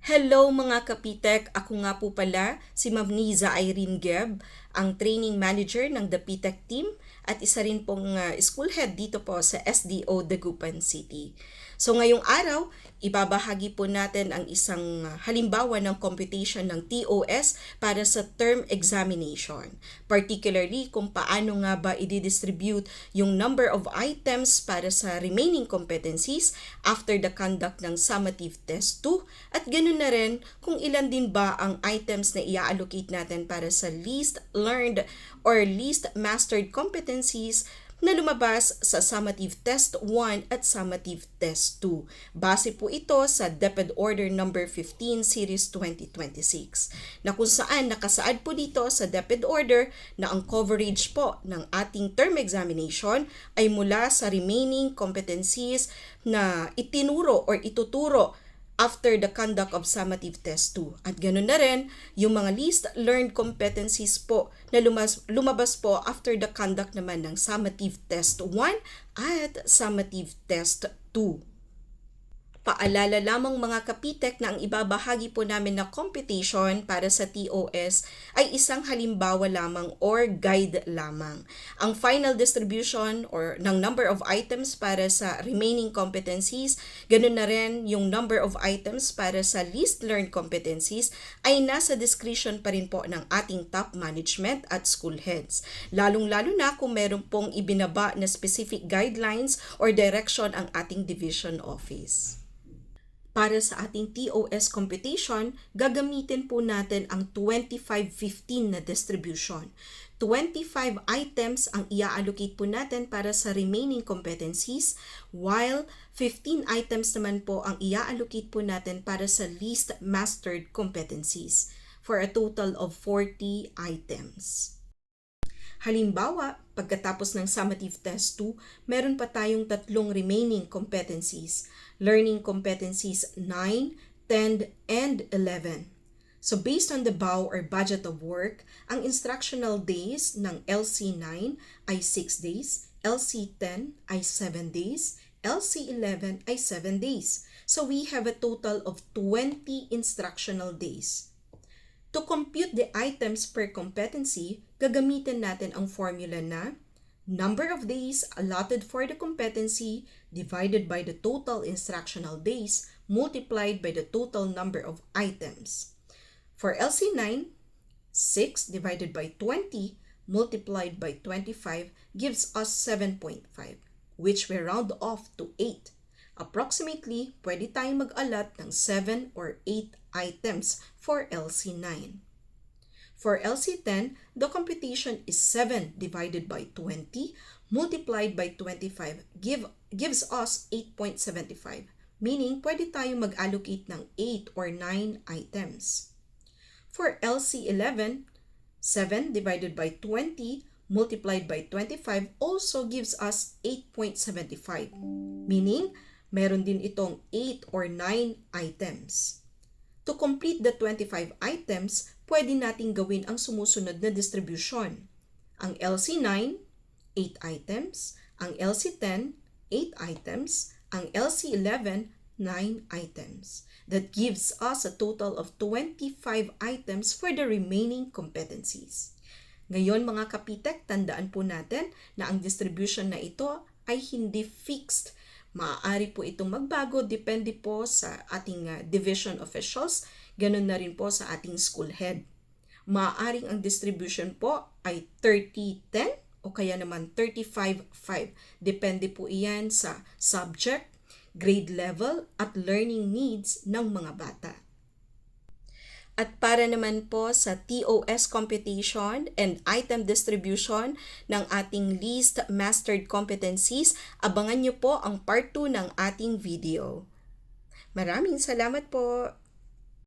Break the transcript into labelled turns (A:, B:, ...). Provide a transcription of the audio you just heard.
A: Hello mga kapitek! Ako nga po pala si Ma'am Niza Irene Geb, ang training manager ng The PTEC team at isa rin pong school head dito po sa SDO Dagupan City. So ngayong araw, ibabahagi po natin ang isang halimbawa ng computation ng TOS para sa term examination. Particularly kung paano nga ba i-distribute yung number of items para sa remaining competencies after the conduct ng summative test 2 at ganun na rin kung ilan din ba ang items na i-allocate natin para sa least learned or least mastered competencies na lumabas sa summative test 1 at summative test 2. Base po ito sa DepEd Order number 15 series 2026 na kung saan nakasaad po dito sa DepEd Order na ang coverage po ng ating term examination ay mula sa remaining competencies na itinuro or ituturo after the conduct of summative test 2. At ganoon na rin, yung mga least learned competencies po na lumabas po after the conduct naman ng summative test 1 at summative test 2. Paalala lamang mga kapitek na ang ibabahagi po namin na computation para sa TOS ay isang halimbawa lamang or guide lamang. Ang final distribution or ng number of items para sa remaining competencies, ganun na rin yung number of items para sa least learned competencies ay nasa discretion pa rin po ng ating top management at school heads. Lalong-lalo na kung meron pong ibinaba na specific guidelines or direction ang ating division office. Para sa ating TOS computation, gagamitin po natin ang 25-15 na distribution. 25 items ang i-allocate po natin para sa remaining competencies, while 15 items naman po ang i-allocate po natin para sa least mastered competencies, for a total of 40 items. Halimbawa, pagkatapos ng summative test 2, meron pa tayong tatlong remaining competencies. Learning competencies 9, 10, and 11. So based on the BAU or budget of work, ang instructional days ng LC9 ay 6 days, LC10 ay 7 days, LC11 ay 7 days. So we have a total of 20 instructional days. To compute the items per competency, gagamitin natin ang formula na number of days allotted for the competency divided by the total instructional days multiplied by the total number of items. For LC9, 6 divided by 20 multiplied by 25 gives us 7.5, which we round off to 8. Approximately, pwede tayong mag-allot ng 7 or 8 items for LC9. For LC10, the computation is 7 divided by 20 multiplied by 25 gives us 8.75, meaning pwede tayong mag-allocate ng 8 or 9 items. For LC11, 7 divided by 20 multiplied by 25 also gives us 8.75, meaning meron din itong 8 or 9 items. To complete the 25 items, pwede nating gawin ang sumusunod na distribution. Ang LC9, 8 items. Ang LC10, 8 items. Ang LC11, 9 items. That gives us a total of 25 items for the remaining competencies. Ngayon mga kapitek, tandaan po natin na ang distribution na ito ay hindi fixed. Maaari po itong magbago, depende po sa ating division officials, ganun na rin po sa ating school head. Maaaring ang distribution po ay 30-10 o kaya naman 35-5. Depende po iyan sa subject, grade level at learning needs ng mga bata. At para naman po sa TOS computation and item distribution ng ating least mastered competencies, abangan niyo po ang part 2 ng ating video. Maraming salamat po!